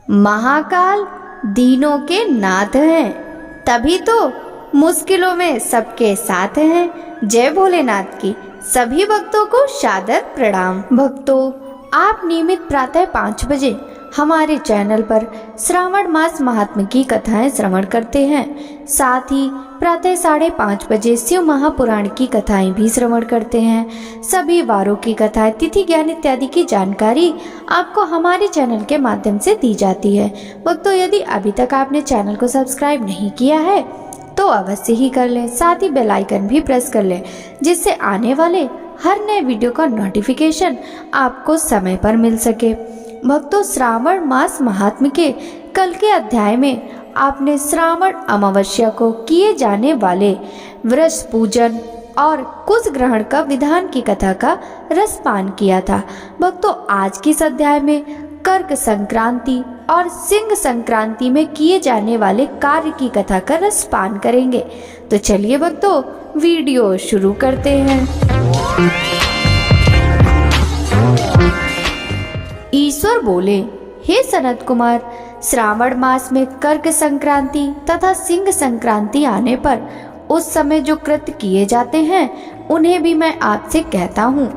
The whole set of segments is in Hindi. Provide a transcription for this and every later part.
महाकाल दीनों के नाथ हैं, तभी तो मुश्किलों में सबके साथ हैं। जय भोलेनाथ की सभी भक्तों को सादर प्रणाम। भक्तों, आप नियमित प्रातः 5 बजे हमारे चैनल पर श्रावण मास महात्म्य की कथाएं श्रवण करते हैं। साथ ही प्रातः 5:30 बजे शिव महापुराण की कथाएं भी श्रवण करते हैं। सभी वारों की कथाएं, तिथि ज्ञान इत्यादि की जानकारी आपको हमारे चैनल के माध्यम से दी जाती है। भक्तों, यदि अभी तक आपने चैनल को सब्सक्राइब नहीं किया है तो अवश्य ही कर लें। साथ ही बेल आइकन भी प्रेस कर लें, जिससे आने वाले हर नए वीडियो का नोटिफिकेशन आपको समय पर मिल सके। भक्तों, श्रावण मास महात्म्य के कल के अध्याय में आपने श्रावण अमावस्या को किए जाने वाले वृष पूजन और कुश ग्रहण का विधान की कथा का रसपान किया था। भक्तों, आज के इस अध्याय में कर्क संक्रांति और सिंह संक्रांति में किए जाने वाले कार्य की कथा का रसपान करेंगे। तो चलिए भक्तों, वीडियो शुरू करते हैं। ईश्वर बोले, हे सनत कुमार, श्रावण मास में कर्क संक्रांति तथा सिंह संक्रांति आने पर उस समय जो कृत्य किए जाते हैं उन्हें भी मैं आपसे कहता हूँ।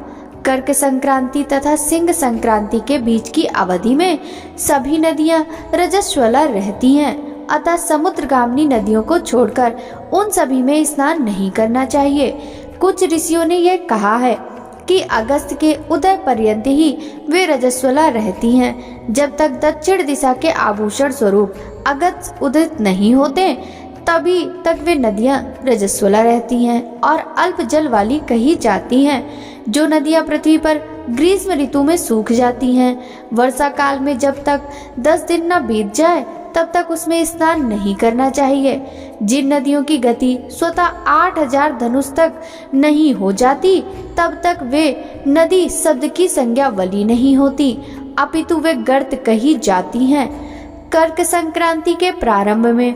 कर्क संक्रांति तथा सिंह संक्रांति के बीच की अवधि में सभी नदियां रजस्वला रहती हैं, अतः समुद्रगामिनी नदियों को छोड़कर उन सभी में स्नान नहीं करना चाहिए। कुछ ऋषियों ने यह कहा है कि अगस्त के उदय पर्यंत ही वे रजस्वला रहती हैं। जब तक दक्षिण दिशा के आभूषण स्वरूप अगस्त उदित नहीं होते तभी तक वे नदियां रजस्वला रहती हैं और अल्प जल वाली कही जाती हैं। जो नदियां पृथ्वी पर ग्रीष्म ऋतु में सूख जाती हैं, वर्षा काल में जब तक 10 दिन न बीत जाए तब तक उसमें स्नान नहीं करना चाहिए। जिन नदियों की गति स्वतः 8000 धनुष तक नहीं हो जाती तब तक वे नदी शब्द की संज्ञा वाली नहीं होती, अपितु वे गर्त कही जाती हैं। कर्क संक्रांति के प्रारंभ में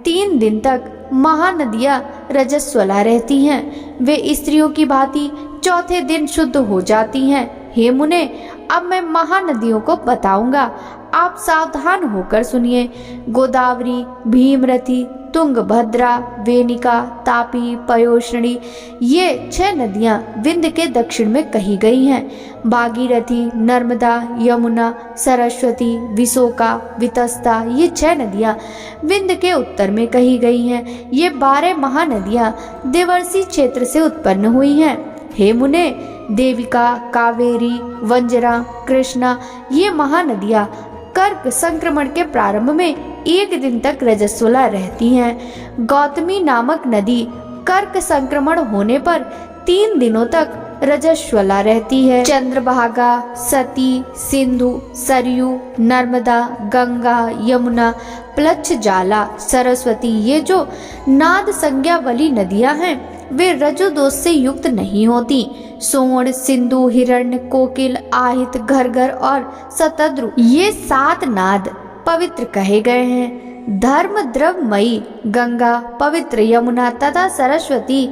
3 दिन तक महानदियां रजस्वला रहती हैं। वे स्त्रियों की भांति चौथे दिन शुद्ध हो जाती हैं। हे मुने, अब मैं महानदियों को बताऊंगा, आप सावधान होकर सुनिए। गोदावरी, भीमरथी, तुंगभद्रा, वेनिका, तापी, पयोष्णी, ये 6 नदियां विंध्य के दक्षिण में कही गई हैं। भागीरथी, नर्मदा, यमुना, सरस्वती, विशोका, वितस्ता, ये 6 नदियां विंध्य के उत्तर में कही गई हैं। ये 12 महानदियां देवर्षि क्षेत्र से उत्पन्न हुई हैं। हे मुने, देविका, कावेरी, वंजरा, कृष्णा, ये महानदियां कर्क संक्रमण के प्रारंभ में 1 दिन तक रजस्वला रहती हैं। गौतमी नामक नदी कर्क संक्रमण होने पर 3 दिनों तक रजस्वला रहती है। चंद्रभागा, सती, सिंधु, सरयू, नर्मदा, गंगा, यमुना, प्लक्ष जाला, सरस्वती, ये जो नाद संज्ञा वाली नदियां हैं वे रजो दोष से युक्त नहीं होती। सोण, सिंधु, हिरण्य, कोकिल, आहित, घरघर और शतद्रु, ये 7 नाद पवित्र कहे गए हैं। धर्म द्रवमयी गंगा, पवित्र यमुना तथा सरस्वती,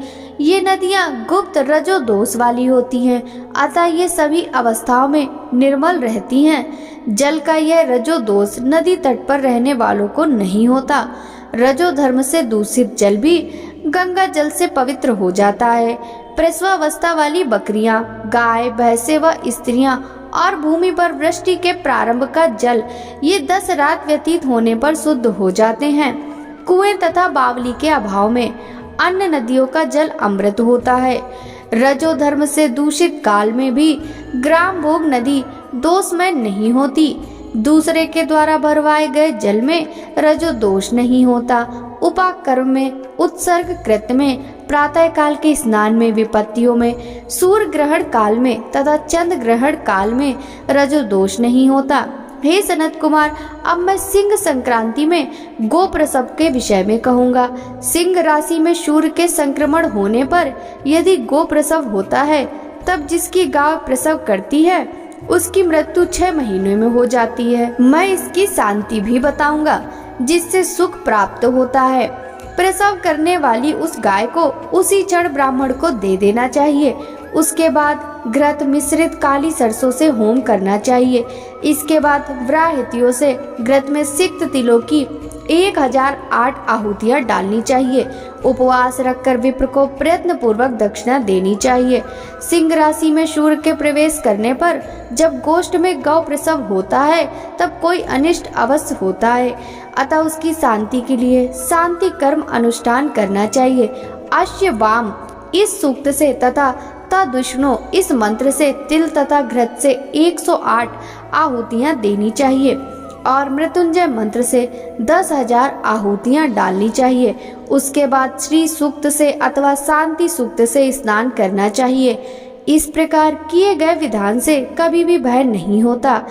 ये नदियां गुप्त रजो दोष वाली होती हैं, अतः ये सभी अवस्थाओं में निर्मल रहती हैं। जल का यह रजो दोष नदी तट पर रहने वालों को नहीं होता। रजो धर्म से दूषित जल भी गंगा जल से पवित्र हो जाता है। प्रसवावस्था वाली बकरियां, गाय, भैंसे व स्त्रियां और भूमि पर वृष्टि के प्रारंभ का जल, ये 10 रात व्यतीत होने पर शुद्ध हो जाते हैं। कुएं तथा बावली के अभाव में अन्य नदियों का जल अमृत होता है। रजो धर्म से दूषित काल में भी ग्राम भोग नदी दोषमय नहीं होती। दूसरे के द्वारा भरवाए गए जल में रजो दोष नहीं होता। उपाकर्म में, उत्सर्ग कृत में, प्रातः काल के स्नान में, विपत्तियों में, सूर्य ग्रहण काल में तथा चंद्र ग्रहण काल में रजो दोष नहीं होता। हे सनत कुमार, अब मैं सिंह संक्रांति में गो प्रसव के विषय में कहूँगा। सिंह राशि में सूर्य के संक्रमण होने पर यदि गो प्रसव होता है तब जिसकी गाय प्रसव करती है उसकी मृत्यु 6 महीने में हो जाती है। मैं इसकी शांति भी बताऊंगा जिससे सुख प्राप्त होता है। प्रसव करने वाली उस गाय को उसी क्षण ब्राह्मण को दे देना चाहिए। उसके बाद घृत मिश्रित काली सरसों से होम करना चाहिए। इसके बाद व्राहितियों से घृत में सिक्त तिलों की 1008 आहुतियां डालनी चाहिए। उपवास रखकर विप्र को प्रयत्न पूर्वक दक्षिणा देनी चाहिए। सिंह राशि में सूर्य के प्रवेश करने पर जब गोष्ठ में गौ प्रसव होता है तब कोई अनिष्ट अवश्य होता है, अतः उसकी शांति के लिए शांति कर्म अनुष्ठान करना चाहिए। अश्य वाम इस सूक्त से तथा तदुष्णो इस मंत्र से तिल तथा घृत से 108 आहुतियां देनी चाहिए और मृत्युंजय मंत्र से 10,000 आहुतियां डालनी चाहिए। उसके बाद श्री सूक्त से अथवा शांति सूक्त से स्नान करना चाहिए। इस प्रकार किए गए विधान से कभी भी भय नहीं होता।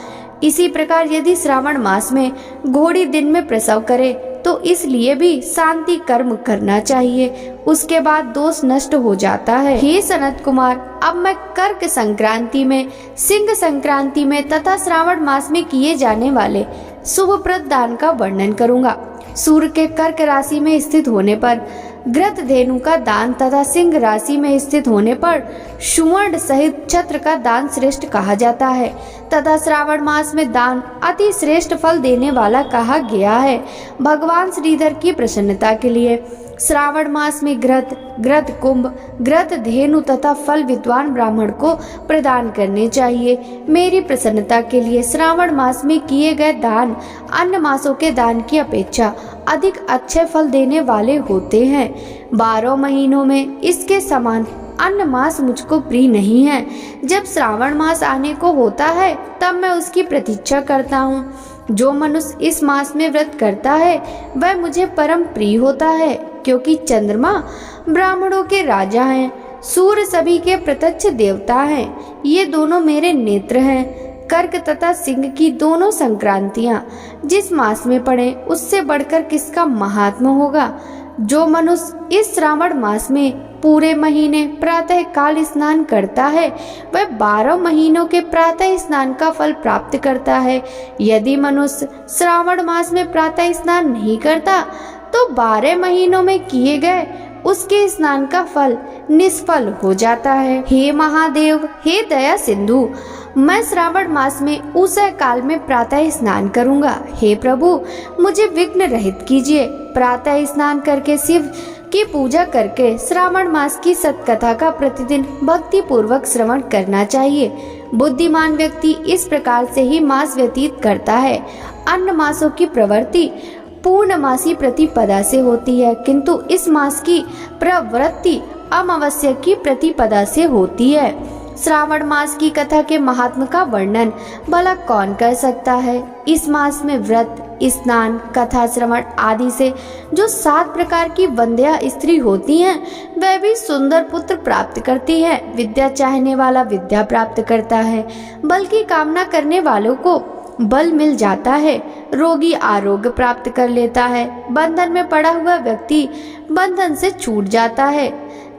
इसी प्रकार यदि श्रावण मास में घोड़ी दिन में प्रसव करे तो इसलिए भी शांति कर्म करना चाहिए। उसके बाद दोष नष्ट हो जाता है। हे सनत कुमार, अब मैं कर्क संक्रांति में, सिंह संक्रांति में तथा श्रावण मास में किए जाने वाले शुभप्रद दान का वर्णन करूंगा। सूर्य के कर्क राशि में स्थित होने पर घृत धेनु का दान तथा सिंह राशि में स्थित होने पर सुवर्ण सहित छत्र का दान श्रेष्ठ कहा जाता है तथा श्रावण मास में दान अति श्रेष्ठ फल देने वाला कहा गया है। भगवान श्रीधर की प्रसन्नता के लिए श्रावण मास में घृत कुंभ, घृत धेनु तथा फल विद्वान ब्राह्मण को प्रदान करने चाहिए। मेरी प्रसन्नता के लिए श्रावण मास में किए गए दान अन्य मासों के दान की अपेक्षा अधिक अच्छे फल देने वाले होते हैं। 12 महीनों में इसके समान अन्य मास मुझको प्रिय नहीं है। जब श्रावण मास आने को होता है तब मैं उसकी प्रतीक्षा करता हूँ। जो मनुष्य इस मास में व्रत करता है वह मुझे परम प्रिय होता है, क्योंकि चंद्रमा ब्राह्मणों के राजा हैं, सूर्य सभी के प्रत्यक्ष देवता हैं। ये दोनों मेरे नेत्र हैं। कर्क तथा सिंह की दोनों संक्रांतियां जिस मास में पड़े उससे बढ़कर किसका महात्मा होगा। जो मनुष्य इस श्रावण मास में पूरे महीने प्रातः काल स्नान करता है वह 12 महीनों के प्रातः स्नान का फल प्राप्त करता है। यदि मनुष्य श्रावण मास में प्रातः स्नान नहीं करता तो 12 महीनों में किए गए उसके स्नान का फल निष्फल हो जाता है। हे महादेव, हे दया सिंधु, मैं श्रावण मास में उषय काल में प्रातः स्नान करूंगा। हे प्रभु, मुझे विघ्न रहित कीजिए। प्रातः स्नान करके शिव की पूजा करके श्रावण मास की सत्कथा का प्रतिदिन भक्ति पूर्वक श्रवण करना चाहिए। बुद्धिमान व्यक्ति इस प्रकार से ही मास व्यतीत करता है। अन्य मासों की प्रवृत्ति पूर्णमासी प्रतिपदा से होती है, किंतु इस मास की प्रवृत्ति अमावस्या की प्रतिपदा से होती है। श्रावण मास की कथा के महात्म का वर्णन भला कौन कर सकता है। इस मास में व्रत, स्नान, कथा श्रवण आदि से जो 7 प्रकार की वंध्या स्त्री होती हैं वह भी सुंदर पुत्र प्राप्त करती है। विद्या चाहने वाला विद्या प्राप्त करता है, बल की कामना करने वालों को बल मिल जाता है। रोगी आरोग्य प्राप्त कर लेता है। बंधन में पड़ा हुआ व्यक्ति बंधन से छूट जाता है।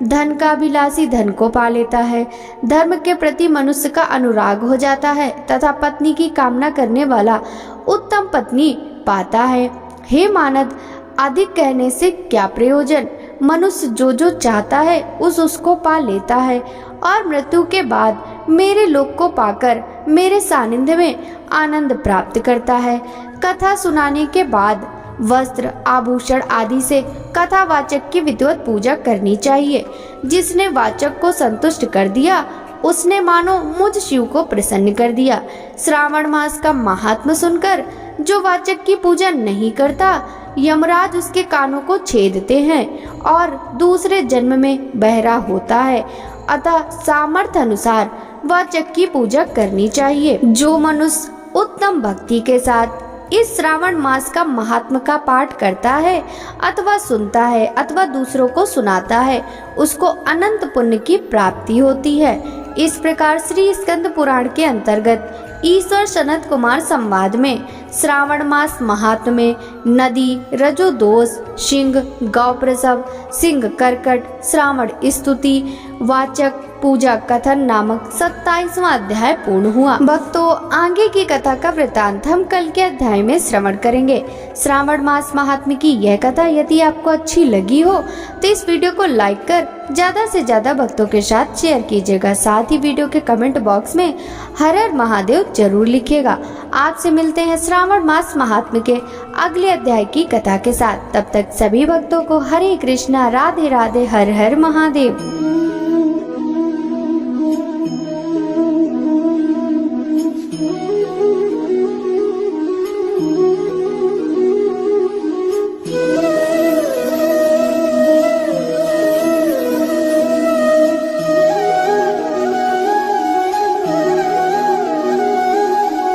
धन का अभिलाषी धन को पा लेता है। धर्म के प्रति मनुष्य का अनुराग हो जाता है तथा पत्नी की कामना करने वाला उत्तम पत्नी पाता है। हे मानद, अधिक कहने से क्या प्रयोजन। मनुष्य जो जो चाहता है उसको पा लेता है और मृत्यु के बाद मेरे लोक को पाकर मेरे सानिध्य में आनंद प्राप्त करता है। कथा सुनाने के बाद वस्त्र, आभूषण आदि से कथावाचक की विधिवत पूजा करनी चाहिए। जिसने वाचक को संतुष्ट कर दिया उसने मानो मुझ शिव को प्रसन्न कर दिया। श्रावण मास का महात्म सुनकर जो वाचक की पूजा नहीं करता, यमराज उसके कानों को छेदते हैं और दूसरे जन्म में बहरा होता है। अतः सामर्थ्य अनुसार वाचक की पूजा करनी चाहिए। जो मनुष्य उत्तम भक्ति के साथ इस श्रावण मास का महात्म का पाठ करता है अथवा सुनता है अथवा दूसरों को सुनाता है उसको अनंत पुण्य की प्राप्ति होती है। इस प्रकार श्री स्कंद पुराण के अंतर्गत ईश्वर सनत कुमार संवाद में श्रावण मास महात्म्य में नदी, रजोदोष, सिंह, गौ प्रसव, सिंह कर्कट, श्रावण स्तुति वाचक पूजा कथन नामक 27वां अध्याय पूर्ण हुआ। भक्तों, आगे की कथा का वृतांत हम कल के अध्याय में श्रवण करेंगे। श्रावण मास महात्म्य की यह कथा यदि आपको अच्छी लगी हो तो इस वीडियो को लाइक कर ज्यादा से ज्यादा भक्तों के साथ शेयर कीजिएगा। साथ ही वीडियो के कमेंट बॉक्स में हर हर महादेव जरूर लिखिएगा। आपसे मिलते हैं श्रावण मास महात्म्य के अगले अध्याय की कथा के साथ। तब तक सभी भक्तों को हरे कृष्णा, राधे राधे, हर हर महादेव।